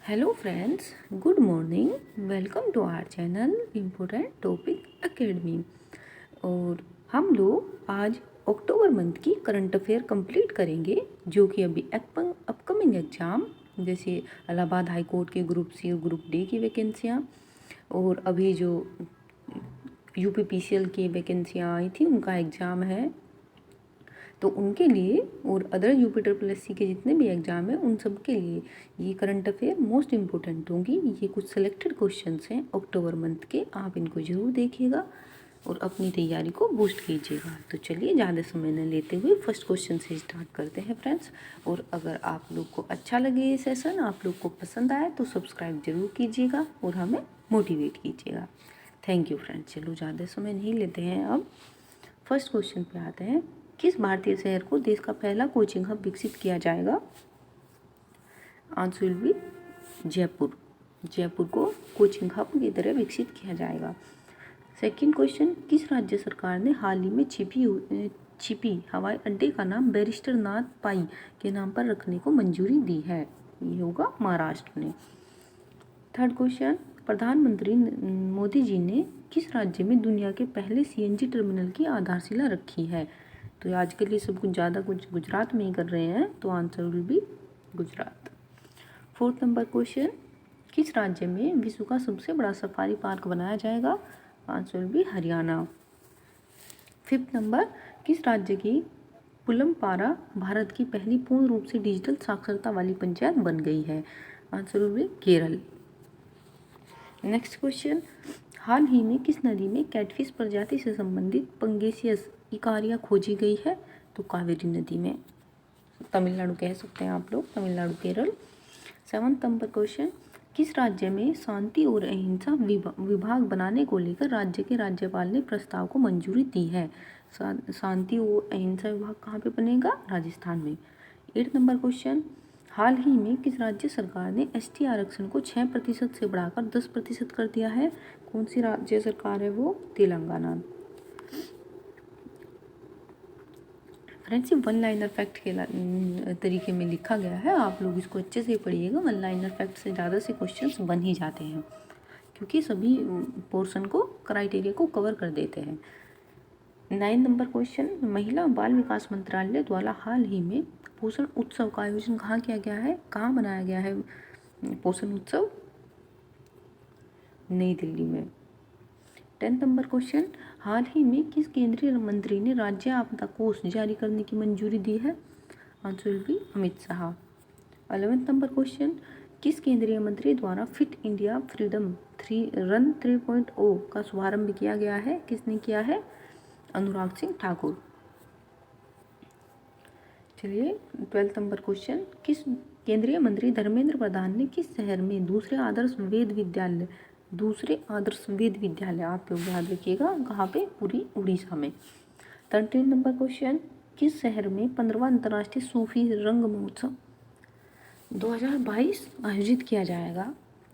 Hello friends, good morning. Welcome to our channel important topic academy. और हम लोग आज अक्टूबर मंथ की करंट अफेयर कंप्लीट करेंगे, जो कि अभी अपकमिंग एग्ज़ाम जैसे इलाहाबाद हाई कोर्ट के ग्रुप सी और ग्रुप डी की वैकेंसियाँ, और अभी जो यूपीपीसीएल की वैकेंसियाँ आई थी उनका एग्ज़ाम है, तो उनके लिए और अदर यूपी के जितने भी एग्ज़ाम हैं उन सब के लिए ये करंट अफेयर मोस्ट इम्पोर्टेंट होंगी। ये कुछ सिलेक्टेड क्वेश्चंस हैं अक्टूबर मंथ के, आप इनको ज़रूर देखिएगा और अपनी तैयारी को बूस्ट कीजिएगा। तो चलिए ज़्यादा समय न लेते हुए फर्स्ट क्वेश्चन से स्टार्ट करते हैं फ्रेंड्स। और अगर आप लोग को अच्छा लगे ये सेशन, आप लोग को पसंद आए तो सब्सक्राइब जरूर कीजिएगा और हमें मोटिवेट कीजिएगा। Thank you friends. चलो ज़्यादा समय नहीं लेते हैं, अब फर्स्ट क्वेश्चन पे आते हैं। किस भारतीय शहर को देश का पहला कोचिंग हब विकसित किया जाएगा? Answer will B Jaipur. Jaipur को कोचिंग हब की तरह विकसित किया जाएगा। सेकंड क्वेश्चन, किस राज्य सरकार ने हाल ही में छिपी हवाई अड्डे का नाम बैरिस्टर नाथ पाई के नाम पर रखने को मंजूरी दी है? ये होगा महाराष्ट्र ने। थर्ड क्वेश्चन, प्रधानमंत्री मोदी जी ने किस राज्य में दुनिया के पहले सीएनजी टर्मिनल की आधारशिला रखी है? तो आज के लिए सब कुछ ज़्यादा कुछ गुजरात में ही कर रहे हैं, तो answer will B Gujarat. Fourth number question, किस राज्य में विश्व का सबसे बड़ा सफारी पार्क बनाया जाएगा? Answer will B Haryana. Fifth number, किस राज्य की पुलमपारा भारत की पहली पूर्ण रूप से डिजिटल साक्षरता वाली पंचायत बन गई है? Answer will be Kerala. Next question, हाल ही में किस नदी में कैटफिश प्रजाति से संबंधित पंगेसियस इकारिया खोजी गई है? तो कावेरी नदी में। तमिलनाडु कह सकते हैं आप लोग, Tamil Nadu Kerala. Seventh number question, किस राज्य में शांति और अहिंसा विभाग बनाने को लेकर राज्य के राज्यपाल ने प्रस्ताव को मंजूरी दी है? शांति और अहिंसा विभाग कहाँ पे बनेगा? राजस्थान में। 8 नंबर क्वेश्चन, हाल ही में किस राज्य सरकार ने एसटी आरक्षण को 6% से बढ़ाकर 10% कर दिया है? कौन सी राज्य सरकार है वो? तेलंगाना। फ्रेंड्स, ये वन लाइनर फैक्ट के तरीके में लिखा गया है, आप लोग इसको अच्छे से पढ़िएगा। वन लाइनर फैक्ट से ज़्यादा से क्वेश्चंस बन ही जाते हैं, क्योंकि सभी पोर्शन को, क्राइटेरिया को कवर कर देते हैं। 9 नंबर क्वेश्चन, महिला बाल विकास मंत्रालय द्वारा हाल ही में पोषण उत्सव का आयोजन कहाँ किया गया है? कहाँ बनाया गया है पोषण उत्सव? नई दिल्ली में। 10 नंबर क्वेश्चन, हाल ही में किस केंद्रीय मंत्री ने राज्य आपदा कोष जारी करने की मंजूरी दी है? Answer will B Amit Shah. 11 number question, किस केंद्रीय मंत्री द्वारा फिट इंडिया फ्रीडम रन 3.0 का शुभारंभ किया गया है? किसने किया है? अनुराग सिंह ठाकुर। चलिए 12 नंबर क्वेश्चन, किस केंद्रीय मंत्री धर्मेंद्र प्रधान ने किस शहर में दूसरे आदर्श वेद विद्यालय, आप लोग याद रखिएगा कहाँ पे? पूरी उड़ीसा में। 13 नंबर क्वेश्चन, किस शहर में 15वां अंतर्राष्ट्रीय सूफी रंग महोत्सव 2022 आयोजित किया जाएगा?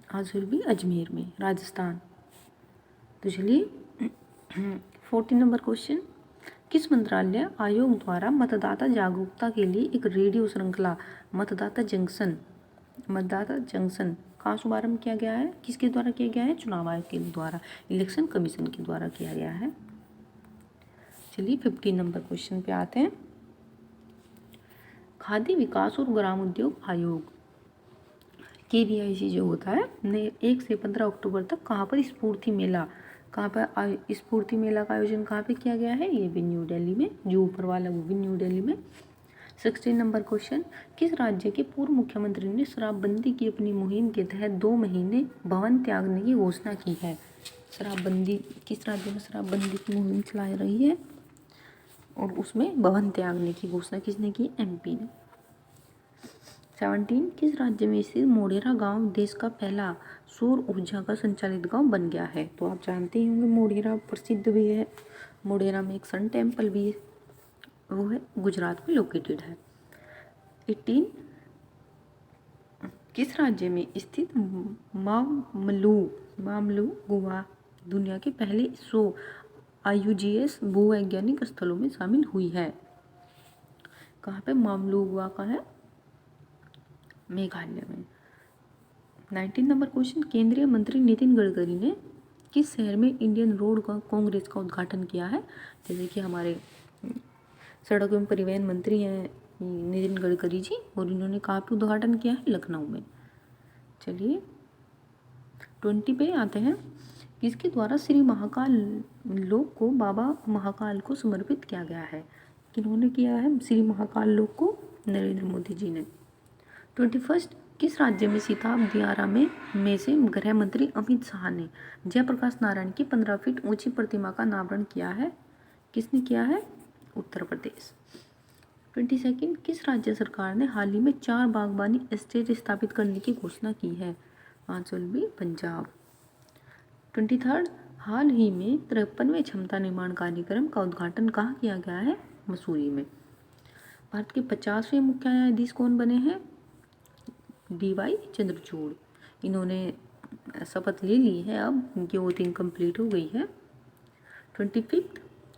आंसर भी अजमेर में, राजस्थान। तो चलिए 14 नंबर क्वेश्चन, किस मंत्रालय आयोग द्वारा मतदाता जागरूकता के लिए एक रेडियो श्रृंखला मतदाता जंक्शन का शुभारंभ किया गया है? किसके द्वारा किया गया है? चुनाव आयोग के द्वारा, इलेक्शन कमीशन के द्वारा किया गया है। चलिए 15 नंबर क्वेश्चन पे आते हैं। खाद्य विकास और ग्राम उद्योग आयोग KVIC जो होता है, 1 से 15 अक्टूबर तक कहाँ पर स्फूर्ति मेला का आयोजन कहाँ पे किया गया है? ये भी न्यू दिल्ली में, जो ऊपर वाला वो भी न्यू दिल्ली में। 16 नंबर क्वेश्चन, किस राज्य के पूर्व मुख्यमंत्री ने शराबबंदी की अपनी मुहिम के तहत 2 महीने भवन त्यागने की घोषणा की है? किस राज्य में शराबबंदी की मुहिम चला रही है और उसमें भवन त्यागने की घोषणा किसने की? MP ने। 17, किस राज्य में स्थित मोढेरा गांव देश का पहला सौर ऊर्जा का संचालित गांव बन गया है? तो आप जानते ही होंगे, मोढेरा प्रसिद्ध भी है। मोढेरा में एक सन टेम्पल भी है, वो है गुजरात में लोकेटेड है। 18, किस राज्य में स्थित मामलू गुहा दुनिया के पहले 100 IUGS भूवैज्ञानिक स्थलों में शामिल हुई है? कहाँ पे? मामलू गुहा का है, मेघालय में। 19 नंबर क्वेश्चन, केंद्रीय मंत्री नितिन गडकरी ने किस शहर में इंडियन रोड कांग्रेस का उद्घाटन किया है? जैसे कि हमारे सड़क एवं परिवहन मंत्री हैं नितिन गडकरी जी, और इन्होंने कहाँ पे उद्घाटन किया है? लखनऊ में। चलिए 20 पे आते हैं, किसके द्वारा श्री महाकाल लोक को बाबा महाकाल को समर्पित किया गया है? किन्होंने किया है श्री महाकाल लोक को? नरेंद्र मोदी जी ने। 21, किस राज्य में सीताब दियारा में से गृह मंत्री अमित शाह ने जयप्रकाश नारायण की 15 फीट ऊंची प्रतिमा का अनावरण किया है? किसने किया है? उत्तर प्रदेश। 22, किस राज्य सरकार ने हाल ही में 4 बागवानी एस्टेट स्थापित करने की घोषणा की है? आंसर भी पंजाब। 23, हाल ही में 53वें क्षमता निर्माण कार्यक्रम का उद्घाटन कहाँ किया गया है? मसूरी में। भारत के 50वें मुख्य न्यायाधीश कौन बने हैं? DY चंद्रचूड़। इन्होंने शपथ ले ली है, अब इनकी वोटिंग कंप्लीट हो गई है। 25,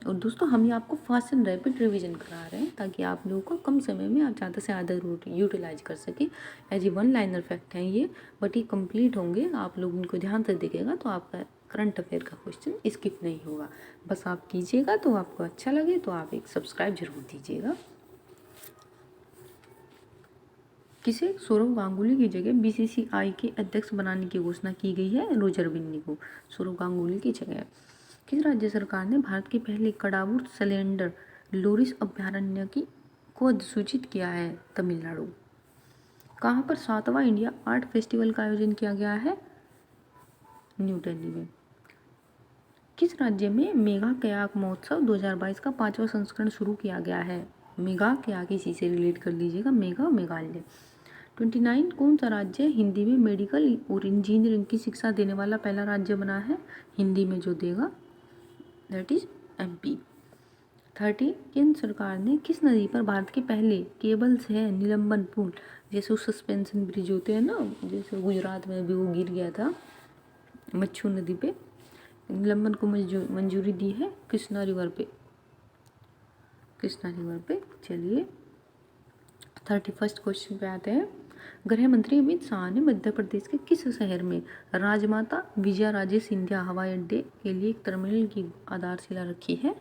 और दोस्तों हम ये आपको फास्ट एंड रैपिड रिवीजन करा रहे हैं ताकि आप लोगों को कम समय में आप ज़्यादा से ज़्यादा यूटिलाइज कर सकें। एज ए 1 लाइनर फैक्ट हैं ये, बट ये कंप्लीट होंगे, आप लोग इनको ध्यान से देखिएगा तो आपका करंट अफेयर का क्वेश्चन स्किप नहीं होगा। बस आप कीजिएगा, तो आपको अच्छा लगे तो आप एक सब्सक्राइब जरूर दीजिएगा। किसे सौरव गांगुली की जगह BCCI के अध्यक्ष बनाने की घोषणा की गई है? रोजर बिन्नी को सौरव गांगुली की जगह। किस राज्य सरकार ने भारत के पहले कड़ावूर सैलेंडर लोरिस अभयारण्य को अधिसूचित किया है? तमिलनाडु। कहाँ पर 7वां इंडिया आर्ट फेस्टिवल का आयोजन किया गया है? न्यू दिल्ली में। किस राज्य में मेगा कयाक महोत्सव 2022 का 5वां संस्करण शुरू किया गया है? मेगा कयाक इसी से रिलेट कर लीजिएगा, मेगा मेघालय। 29, कौन सा राज्य हिंदी में मेडिकल और इंजीनियरिंग की शिक्षा देने वाला पहला राज्य बना है? हिंदी में जो देगा दैट इज MP। 30, केंद्र सरकार ने किस नदी पर भारत के पहले केबल से निलंबन पुल, जैसे सस्पेंशन ब्रिज होते हैं ना, जैसे गुजरात में भी वो गिर गया था मच्छू नदी पे, निलंबन को मंजूरी दी है? कृष्णा रिवर पे। चलिए 31 क्वेश्चन पे आते हैं। गृह मंत्री अमित शाह ने मध्य प्रदेश के किस शहर में राजमाता विजया राजे सिंधिया हवाई अड्डे के लिए एक टर्मिनल की आधारशिला रखी है?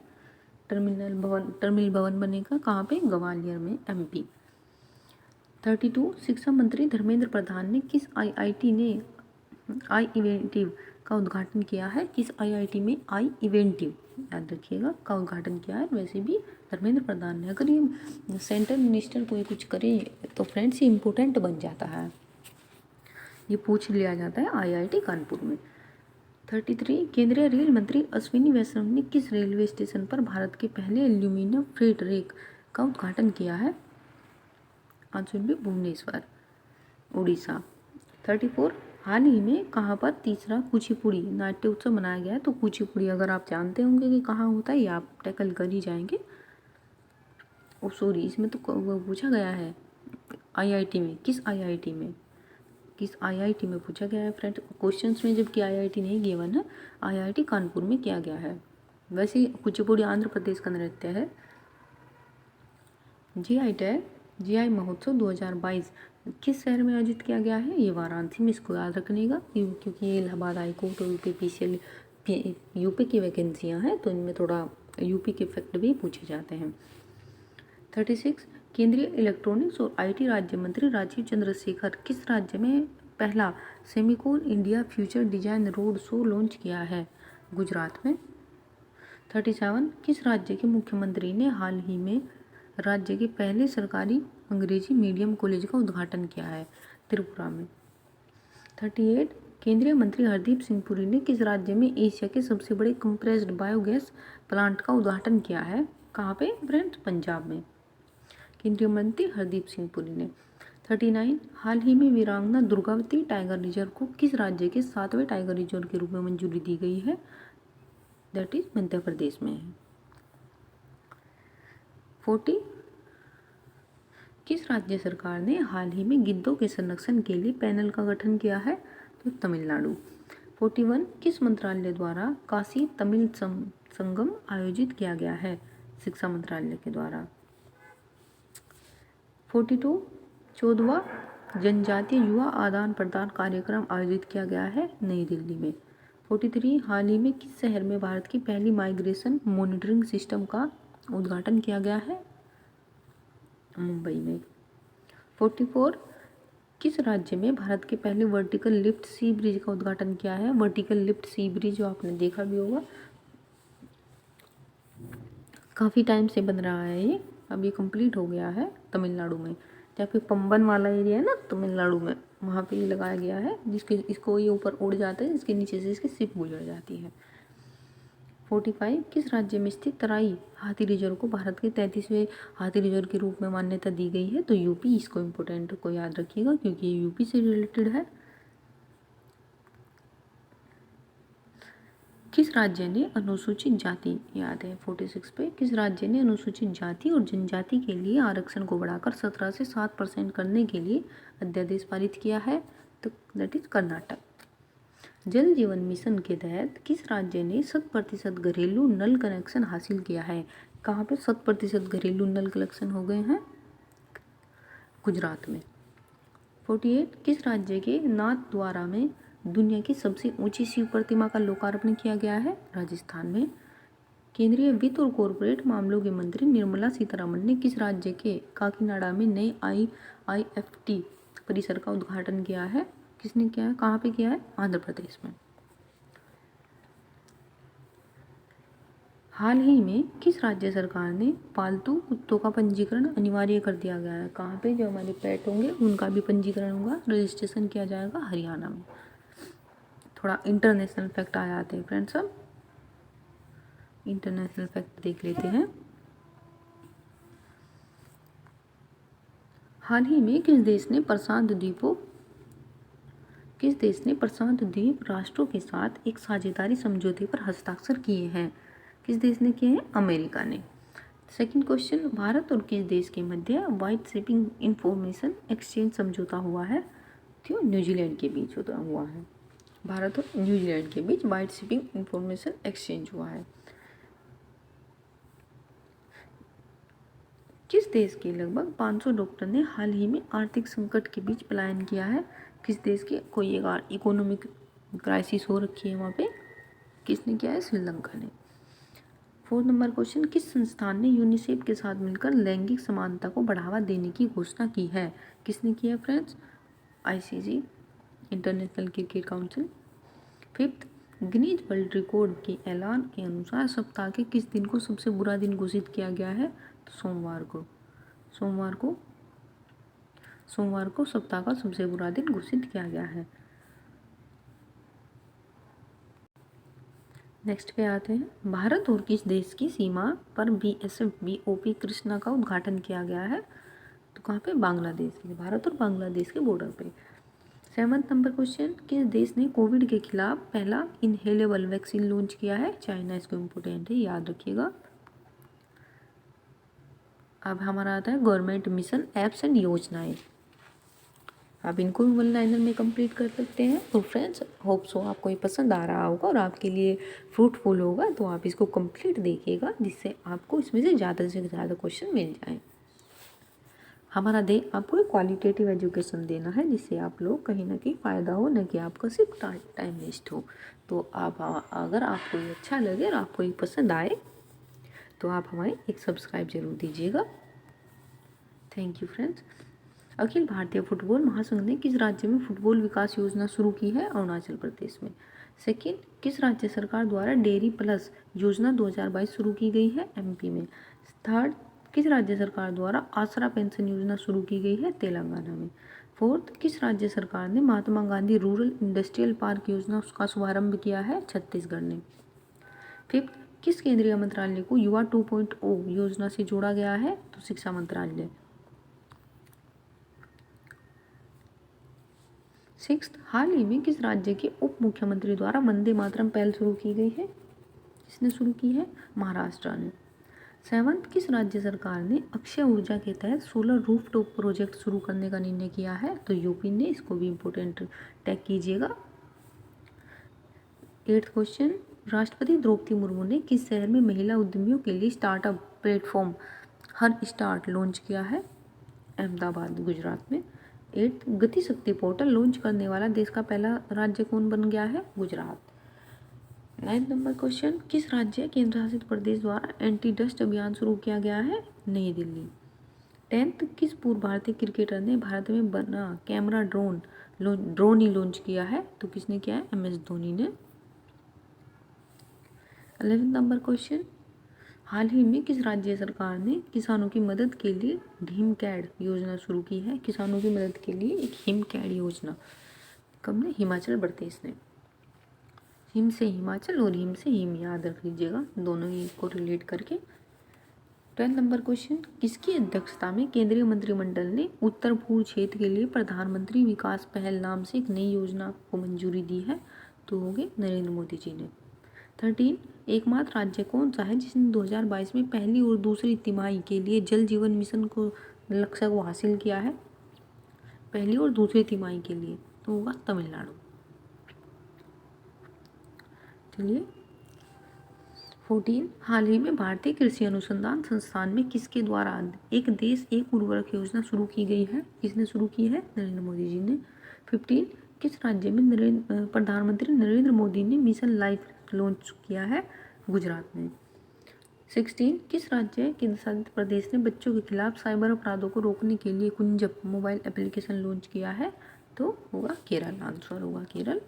टर्मिनल भवन बनेगा कहाँ पे? ग्वालियर में, MP। 32, शिक्षा मंत्री धर्मेंद्र प्रधान ने किस IIT ने आई इवेंटिव का उद्घाटन किया है? किस IIT में आई इवेंटिव, याद रखिएगा, का उद्घाटन किया है? वैसे भी धर्मेंद्र प्रधान ने। अगर ये सेंट्रल मिनिस्टर कोई कुछ करे तो फ्रेंड्स ये इम्पोर्टेंट बन जाता है, ये पूछ लिया जाता है IIT कानपुर में। 33, केंद्रीय रेल मंत्री अश्विनी वैष्णव ने किस रेलवे स्टेशन पर भारत के पहले एल्यूमिनियम फ्रेट रेक का उद्घाटन किया है? आंसर भी भुवनेश्वर, उड़ीसा। 34, हाल ही में कहाँ पर तीसरा कुचिपुड़ी नाट्य उत्सव मनाया गया है? तो कुचिपुड़ी अगर आप जानते होंगे कि कहाँ होता है, ये आप टैकल कर ही जाएंगे। ओ सॉरी, इसमें तो पूछा गया है IIT में, किस IIT में पूछा गया है फ्रेंड क्वेश्चंस में, जबकि IIT नहीं गिवन है, IIT कानपुर में किया गया है। वैसे कुचिपुड़ी आंध्र प्रदेश का नृत्य है। GI महोत्सव 2022 किस शहर में आयोजित किया गया है? ये वाराणसी में, इसको याद रखनेगा क्योंकि ये इलाहाबाद हाईकोर्ट और यूपी की वैकेंसियाँ हैं, तो इनमें थोड़ा यूपी के फैक्ट भी पूछे जाते हैं। 36, केंद्रीय इलेक्ट्रॉनिक्स और IT राज्य मंत्री राजीव चंद्रशेखर किस राज्य में पहला Semicon India future design road show launch किया है? गुजरात में। 37, किस राज्य के मुख्यमंत्री ने हाल ही में राज्य के पहले सरकारी अंग्रेजी मीडियम कॉलेज का उद्घाटन किया है? त्रिपुरा में। 38, केंद्रीय मंत्री हरदीप सिंह पुरी ने किस राज्य में एशिया के सबसे बड़े कंप्रेस्ड बायोगैस प्लांट का उद्घाटन किया है? कहाँ पे फ्रेंड्स? पंजाब में, केंद्रीय मंत्री हरदीप सिंह पुरी ने। 39, हाल ही में वीरांगना दुर्गावती टाइगर रिजर्व को किस राज्य के 7वें टाइगर रिजर्व के रूप में मंजूरी दी गई है? दैट इज मध्य प्रदेश में है। 40, किस राज्य सरकार ने हाल ही में गिद्धों के संरक्षण के लिए पैनल का गठन किया है? तो तमिलनाडु। 41, किस मंत्रालय द्वारा काशी तमिल संगम आयोजित किया गया है? शिक्षा मंत्रालय के द्वारा। 42, 14वां जनजातीय युवा आदान प्रदान कार्यक्रम आयोजित किया गया है नई दिल्ली में। 43 हाल ही में किस शहर में भारत की पहली माइग्रेशन मॉनिटरिंग सिस्टम का उद्घाटन किया गया है? मुंबई में। 44 किस राज्य में भारत के पहले वर्टिकल लिफ्ट सी ब्रिज का उद्घाटन किया है? वर्टिकल लिफ्ट सी ब्रिज जो आपने देखा भी होगा, काफ़ी टाइम से बन रहा है ये, अभी कंप्लीट हो गया है तमिलनाडु में। जहाँ पे पंबन वाला एरिया है ना तमिलनाडु में, वहाँ पे ये लगाया गया है, जिसके इसको ये ऊपर उड़ जाता है, जिसके नीचे से इसकी शिप गुजर जाती है। 45 किस राज्य में स्थित तराई हाथी रिजर्व को भारत के 33वें हाथी रिजर्व के रूप में मान्यता दी गई है? तो यूपी। इसको इम्पोर्टेंट को याद रखिएगा क्योंकि ये यूपी से रिलेटेड है। किस राज्य ने अनुसूचित जाति, याद है 46 पे, किस राज्य ने अनुसूचित जाति और जनजाति के लिए आरक्षण को बढ़ाकर 17 से 7% करने के लिए अध्यादेश पारित किया है? तो दैट इज कर्नाटक। जल जीवन मिशन के तहत किस राज्य ने 100% घरेलू नल कनेक्शन हासिल किया है? कहाँ पे 100% घरेलू नल कनेक्शन हो गए हैं? गुजरात में। 48 किस राज्य के नाथद्वारा में दुनिया की सबसे ऊंची शिव प्रतिमा का लोकार्पण किया गया है? राजस्थान में। केंद्रीय वित्त और कॉरपोरेट मामलों के मंत्री निर्मला सीतारमण ने किस राज्य के काकीनाडा में नए IIFT परिसर का उद्घाटन किया है? किसने किया है? कहाँ पे किया है? आंध्र प्रदेश में। हाल ही में किस राज्य सरकार ने पालतू कुत्तों का पंजीकरण अनिवार्य कर दिया गया है? कहाँ पे? जो हमारे पेट होंगे उनका भी पंजीकरण होगा, रजिस्ट्रेशन किया जाएगा हरियाणा में। थोड़ा इंटरनेशनल फैक्ट आ जाते हैं फ्रेंड्स, सब इंटरनेशनल फैक्ट देख लेते हैं। हाल ही में किस देश ने प्रशांत द्वीप राष्ट्रों के साथ एक साझेदारी समझौते पर हस्ताक्षर किए हैं? किस देश ने किए हैं? अमेरिका ने। सेकंड क्वेश्चन, भारत और किस देश के मध्य वाइट शिपिंग इंफॉर्मेशन एक्सचेंज समझौता हुआ है? तो न्यूजीलैंड के बीच हुआ है। भारत और न्यूजीलैंड के बीच वाइट शिपिंग इंफॉर्मेशन एक्सचेंज हुआ है। किस देश के लगभग 500 डॉक्टर ने हाल ही में आर्थिक संकट के बीच पलायन किया है? किस देश के? कोई एक इकोनॉमिक क्राइसिस हो रखी है वहाँ पे, किसने किया है? श्रीलंका ने। 4 नंबर क्वेश्चन, किस संस्थान ने यूनिसेफ के साथ मिलकर लैंगिक समानता को बढ़ावा देने की घोषणा की है? किसने किया friends? ICC, international cricket council. 5th, Guinness world record के ऐलान के अनुसार सप्ताह के किस दिन को सबसे बुरा दिन घोषित किया गया है? तो सोमवार को सप्ताह का सबसे बुरा दिन घोषित किया गया है। नेक्स्ट पे आते हैं, भारत और किस देश की सीमा पर BSF BOP कृष्णा का उद्घाटन किया गया है? तो कहाँ पे? बांग्लादेश में। भारत और बांग्लादेश के बॉर्डर पे। 7th नंबर क्वेश्चन, किस देश ने कोविड के खिलाफ पहला इनहेलेबल वैक्सीन लॉन्च किया है? चाइना। इसको इम्पोर्टेंट है, याद रखिएगा। अब हमारा आता है गवर्नमेंट मिशन एप्स एंड योजनाएं। आप इनको भी 1 लाइनर में कंप्लीट कर सकते हैं। तो फ्रेंड्स, होप सो आपको ये पसंद आ रहा होगा और आपके लिए फ्रूटफुल होगा, तो आप इसको कंप्लीट देखिएगा जिससे आपको इसमें से ज़्यादा क्वेश्चन मिल जाए। हमारा दे आपको एक क्वालिटेटिव एजुकेशन देना है जिससे आप लोग कहीं ना कहीं फ़ायदा हो, न कि आपका सिर्फ टाइम वेस्ट हो। तो आप अगर आपको ये अच्छा लगे और आपको ये पसंद आए तो आप हमारे एक सब्सक्राइब जरूर दीजिएगा। Thank you friends. Akhil Bharatiya football महासंघ ने किस राज्य में फुटबॉल विकास योजना शुरू की है? अरुणाचल प्रदेश में। सेकंड, किस राज्य सरकार द्वारा डेयरी प्लस योजना 2022 शुरू की गई है? MP में। थर्ड, किस राज्य सरकार द्वारा आसरा पेंशन योजना शुरू की गई है? तेलंगाना में। फोर्थ, किस राज्य सरकार ने Mahatma Gandhi rural industrial park योजना का शुभारंभ किया है? छत्तीसगढ़ ने। फिफ्थ, किस केंद्रीय मंत्रालय को युवा 2.0 योजना से जोड़ा गया है? तो शिक्षा मंत्रालय। सिक्स्थ, हाल ही में किस राज्य के उप मुख्यमंत्री द्वारा वंदे मातरम पहल शुरू की गई है? किसने शुरू की है? महाराष्ट्र ने। सेवंथ, किस राज्य सरकार ने अक्षय ऊर्जा के तहत सोलर रूफटॉप प्रोजेक्ट शुरू करने का निर्णय किया है? तो यूपी ने। इसको भी इम्पोर्टेंट टैग कीजिएगा। 8th क्वेश्चन, राष्ट्रपति द्रौपदी मुर्मू ने किस शहर में महिला उद्यमियों के लिए स्टार्टअप प्लेटफॉर्म हर स्टार्ट लॉन्च किया है? अहमदाबाद, गुजरात में। 8 गति शक्ति पोर्टल लॉन्च करने वाला देश का पहला राज्य कौन बन गया है? गुजरात। 9 नंबर क्वेश्चन, किस राज्य केंद्र शासित प्रदेश द्वारा एंटी डस्ट अभियान शुरू किया गया है? नई दिल्ली। 10th, किस पूर्व भारतीय क्रिकेटर ने भारत में बना कैमरा ड्रोन ही लॉन्च किया है? तो किसने किया है? MS धोनी ने। 11 नंबर क्वेश्चन, हाल ही में किस राज्य सरकार ने किसानों की मदद के लिए हिमकैड योजना शुरू की है? किसानों की मदद के लिए एक हिमकैड योजना कब ने? हिमाचल प्रदेश ने। हिम से हिमाचल और हिम से हिम याद रख लीजिएगा, दोनों ही को रिलेट करके। 12 नंबर क्वेश्चन, किसकी अध्यक्षता में केंद्रीय मंत्रिमंडल ने उत्तर पूर्व क्षेत्र के लिए प्रधानमंत्री विकास पहल नाम से एक नई योजना को मंजूरी दी है? तो होंगे नरेंद्र मोदी जी ने। 13, एकमात्र राज्य कौन सा है जिसने 2022 में पहली और दूसरी तिमाही के लिए जल जीवन मिशन को लक्ष्य को हासिल किया है? पहली और दूसरी तिमाही के लिए तो होगा तमिलनाडु। चलिए 14, हाल ही में भारतीय कृषि अनुसंधान संस्थान में किसके द्वारा एक देश एक उर्वरक योजना शुरू की गई है? किसने शुरू की है? नरेंद्र मोदी जी ने। 15, किस राज्य में प्रधानमंत्री नरेंद्र मोदी ने मिशन लाइफ लॉन्च किया है? गुजरात में। 16, किस राज्य केंद्र शासित प्रदेश ने बच्चों के खिलाफ साइबर अपराधों को रोकने के लिए कुंजप मोबाइल एप्लीकेशन लॉन्च किया है? तो होगा केरल, आंसर होगा केरल।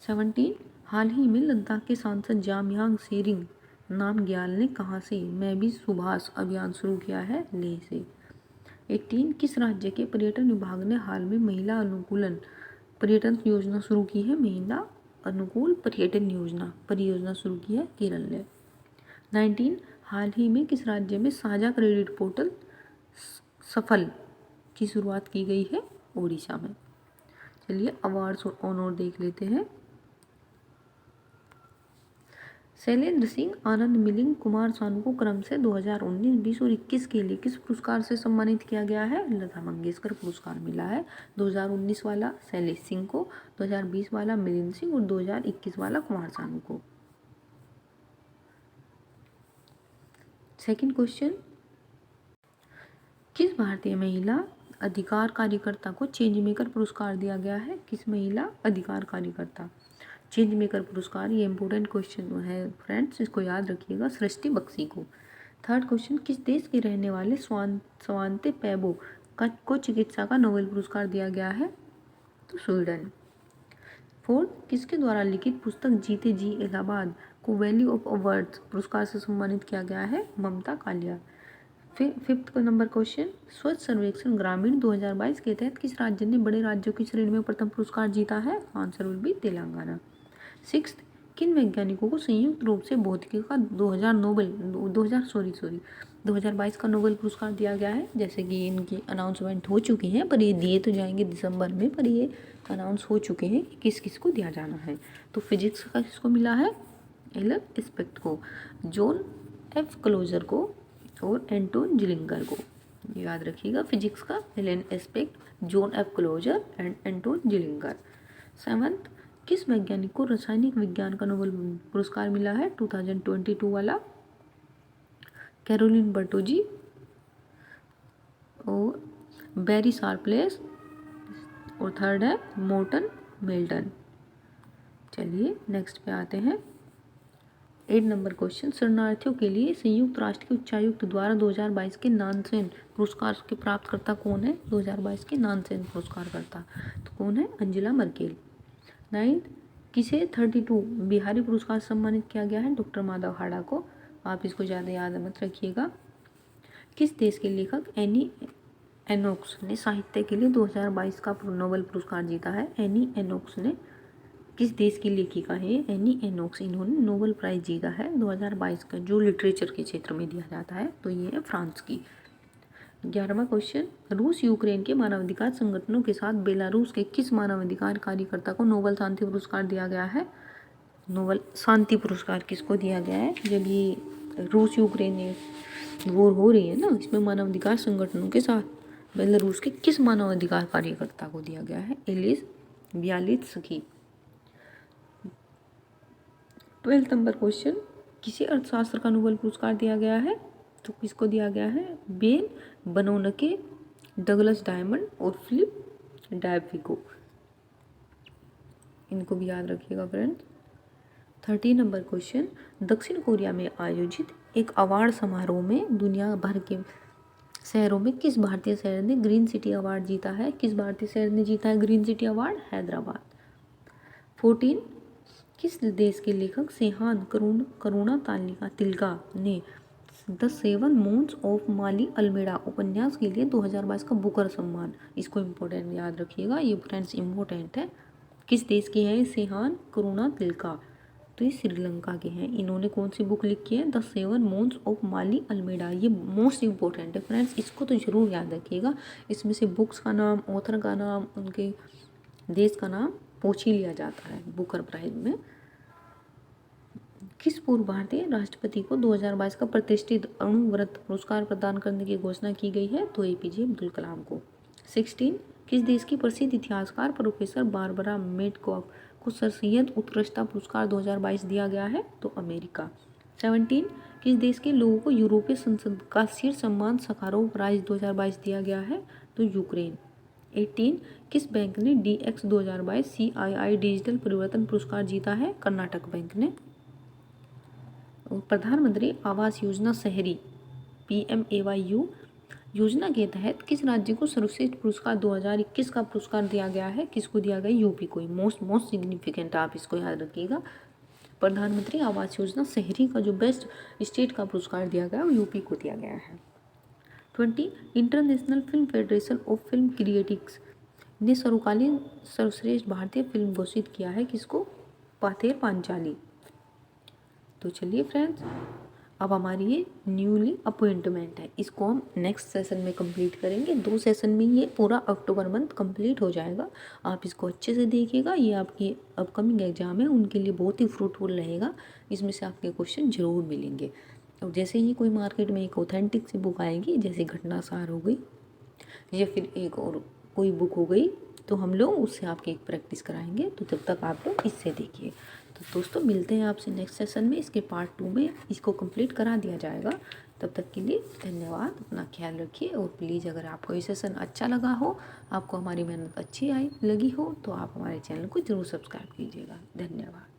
17, हाल ही में लद्दाख के सांसद जामयांग सेरिंग नामग्याल ने कहाँ से मैं भी सुभाष अभियान शुरू किया है? लेह से। 18, किस राज्य के पर्यटन विभाग ने हाल में महिला अनुकूलन पर्यटन योजना शुरू की है? महिला अनुकूल पर्यटन योजना परियोजना शुरू की है? केरल ने। 19, हाल ही में किस राज्य में साझा क्रेडिट पोर्टल सफल की शुरुआत की गई है? ओडिशा में। चलिए अवार्ड्स और ऑनर देख लेते हैं। शैलेंद्र सिंह, आनंद मिलिंग, कुमार सानू को क्रम से 2019, 20 और 21 के लिए किस पुरस्कार से सम्मानित किया गया है? लता मंगेशकर पुरस्कार मिला है। 2019 वाला शैलेश सिंह को, 2020 वाला मिलिंद सिंह और 2021 वाला कुमार सानू को। सेकंड क्वेश्चन, किस भारतीय महिला अधिकार कार्यकर्ता को चेंज मेकर पुरस्कार दिया गया है? किस महिला अधिकार कार्यकर्ता? चेंज मेकर पुरस्कार, ये इंपॉर्टेंट क्वेश्चन है फ्रेंड्स, इसको याद रखिएगा, सृष्टि बख्शी को। थर्ड क्वेश्चन, किस देश के रहने वाले स्वांते पैबो को चिकित्सा का नोबेल पुरस्कार दिया गया है? तो स्वीडन। फोर्थ, किसके द्वारा लिखित पुस्तक जीते जी इलाहाबाद को वैली ऑफ अवार्ड्स पुरस्कार से सम्मानित किया गया है? ममता कालिया। फिफ्थ नंबर क्वेश्चन, स्वच्छ सर्वेक्षण ग्रामीण 2022 के तहत किस राज्य ने बड़े राज्यों की श्रेणी में प्रथम पुरस्कार जीता है? Answer will B Telangana. Sixth, किन वैज्ञानिकों को संयुक्त रूप से भौतिकी का 2022 का नोबेल पुरस्कार दिया गया है? जैसे कि इनकी अनाउंसमेंट हो चुकी है, पर ये दिए तो जाएंगे दिसंबर में, पर ये अनाउंस हो चुके हैं किस किस को दिया जाना है। तो फिजिक्स का किसको मिला है? एलन एस्पेक्ट को, जॉन एफ क्लोजर को और एंटोन जिलिंगर को। याद रखिएगा फिजिक्स का Alain Aspect, John F Clauser and Anton Zeilinger. Seventh, किस वैज्ञानिक को रासायनिक विज्ञान का नोबेल पुरस्कार मिला है? 2022 वाला कैरोलिन बर्टोजी और बैरी शार्पलेस, और थर्ड है मोर्टन मिल्टन। चलिए नेक्स्ट पे आते हैं। 8 नंबर क्वेश्चन, शरणार्थियों के लिए संयुक्त राष्ट्र के उच्चायुक्त द्वारा 2022 के नानसेन पुरस्कार के प्राप्तकर्ता कौन है? 2022 के नानसेन पुरस्कारकर्ता तो कौन है? अंजिला मर्केल। 9, किसे 32 बिहारी पुरस्कार सम्मानित किया गया है? डॉक्टर माधव हाड़ा को। आप इसको ज़्यादा याद मत रखिएगा। किस देश के लेखक एनी एनोक्स ने साहित्य के लिए 2022 का नोबेल पुरस्कार जीता है? एनी एनोक्स ने, किस देश की लेखिका है एनी एनोक्स, इन्होंने नोबेल प्राइज जीता है 2022 का, जो लिटरेचर के क्षेत्र में दिया जाता है, तो ये है फ्रांस की। 11वां क्वेश्चन, रूस यूक्रेन के मानवाधिकार संगठनों के साथ बेलारूस के किस मानवाधिकार कार्यकर्ता को नोबेल शांति पुरस्कार दिया गया है? नोबेल शांति पुरस्कार किसको दिया गया है? जब ये रूस यूक्रेन वॉर हो रही है ना, इसमें मानवाधिकार संगठनों के साथ बेलारूस के किस मानवाधिकार कार्यकर्ता को दिया गया है? एलिस बियालित्स्की। 12 नंबर क्वेश्चन, किसे अर्थशास्त्र का नोबेल पुरस्कार दिया गया है? तो किसको दिया गया है? बेन बनोनके डगलस डायमंड और फिलिप डायविगो। इनको भी याद रखिएगा फ्रेंड्स। 30 नंबर क्वेश्चन, दक्षिण कोरिया में आयोजित एक अवार्ड समारोह में दुनिया भर के शहरों में किस भारतीय शहर ने ग्रीन सिटी अवार्ड जीता है? किस भारतीय शहर ने जीता है ग्रीन सिटी अवार्ड? हैदराबाद। 14, किस देश के लेखक सेहान करुणा तिलका ने the seven moons of Maali Almeida उपन्यास के लिए 2022 का बुकर सम्मान? इसको इम्पोर्टेंट याद रखिएगा, ये फ्रेंड्स इम्पोर्टेंट है। किस देश के हैं सेहान करुणा तिलका? तो ये श्रीलंका के हैं। इन्होंने कौन सी बुक लिखी है? The seven moons of Maali Almeida. ये मोस्ट इम्पोर्टेंट है फ्रेंड्स, इसको तो जरूर याद रखिएगा। इसमें से बुक्स का नाम, ऑथर का नाम, उनके देश का नाम पूछ ही लिया जाता है बुकर प्राइज में। किस पूर्व भारतीय राष्ट्रपति को 2022 का प्रतिष्ठित अणुव्रत पुरस्कार प्रदान करने की घोषणा की गई है? तो एपीजे अब्दुल कलाम को। 16, किस देश की प्रसिद्ध इतिहासकार प्रोफेसर बारबरा मेडकॉफ को सर सैयद उत्कृष्टता पुरस्कार 2022 दिया गया है? तो अमेरिका। 17, किस देश के लोगों को यूरोपीय संसद का शीर्ष सम्मान सखारोव प्राइज 2022 दिया गया है? तो यूक्रेन। 18, किस बैंक ने DX 2022 CII डिजिटल परिवर्तन पुरस्कार जीता है? कर्नाटक बैंक ने। प्रधानमंत्री आवास योजना शहरी PMAYU योजना के तहत किस राज्य को सर्वश्रेष्ठ पुरस्कार 2021 का पुरस्कार दिया गया है? किसको दिया गया? यूपी को। मोस्ट सिग्निफिकेंट, आप इसको याद रखिएगा। प्रधानमंत्री आवास योजना शहरी का जो बेस्ट स्टेट का पुरस्कार दिया गया वो यूपी को दिया गया है। 20, international film federation of film critics ने सर्वकालीन सर्वश्रेष्ठ भारतीय फिल्म घोषित किया है किसको? पाथेर पांचाली। तो चलिए फ्रेंड्स, अब हमारी ये न्यूली अपॉइंटमेंट है, इसको हम नेक्स्ट सेशन में कंप्लीट करेंगे। 2 सेशन में ये पूरा अक्टूबर मंथ कंप्लीट हो जाएगा। आप इसको अच्छे से देखिएगा, ये आपकी अपकमिंग एग्जाम है उनके लिए बहुत ही फ्रूटफुल रहेगा। इसमें से आपके क्वेश्चन जरूर मिलेंगे। और जैसे ही कोई मार्केट में एक ऑथेंटिक सी बुक आएगी, जैसे घटनासार हो गई या फिर एक और कोई बुक हो गई, तो हम लोग उससे आपकी एक प्रैक्टिस कराएंगे। तो जब तक आप लोग इससे देखिए। तो दोस्तों मिलते हैं आपसे नेक्स्ट सेशन में, इसके पार्ट 2 में इसको कंप्लीट करा दिया जाएगा। तब तक के लिए धन्यवाद, अपना ख्याल रखिए। और प्लीज़ अगर आपको ये सेशन अच्छा लगा हो, आपको हमारी मेहनत अच्छी लगी हो, तो आप हमारे चैनल को ज़रूर सब्सक्राइब कीजिएगा। धन्यवाद।